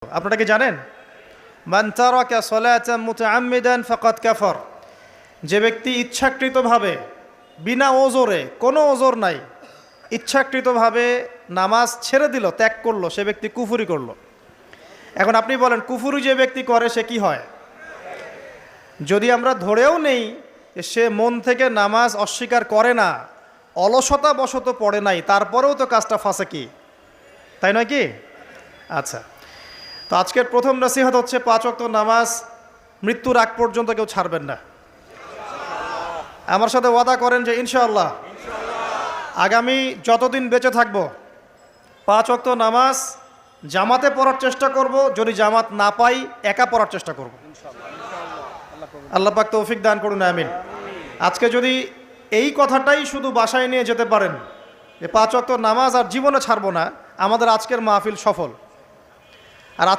আপনারা কি জানেন মান তারাকা সালাতান মুতাআম্মিদান ফাকাদ কাফার, যে ব্যক্তি ইচ্ছাকৃতভাবে বিনা ওজরে, কোনো ওজর নাই, ইচ্ছাকৃতভাবে নামাজ ছেড়ে দিল, ত্যাগ করলো, সে ব্যক্তি কুফরি করলো। এখন আপনি বলেন কুফরি যে ব্যক্তি করে সে কি হয়? যদি আমরা ধরেও নেই সে মন থেকে নামাজ অস্বীকার করে না, অলসতা বশত পড়ে নাই, তারপরেও তো কাজটা ফাঁসেকি, তাই নয় কি? আচ্ছা, তো আজকের প্রথম নসিহত হচ্ছে 5 ওয়াক্ত নামাজ মৃত্যুর আগ পর্যন্ত কেউ ছাড়বেন না। আমার সাথে ওয়াদা করেন যে ইনশাআল্লাহ আগামী যতদিন বেঁচে থাকবো 5 ওয়াক্ত নামাজ জামাতে পড়ার চেষ্টা করব, যদি জামাত না পাই একা পড়ার চেষ্টা করব। আল্লাহ পাক তৌফিক দান করুন, আমিন। আজকে যদি এই কথাটাই শুধু বাসায় নিয়ে যেতে পারেন যে 5 ওয়াক্ত নামাজ আর জীবনে ছাড়বো না, আমাদের আজকের মাহফিল সফল।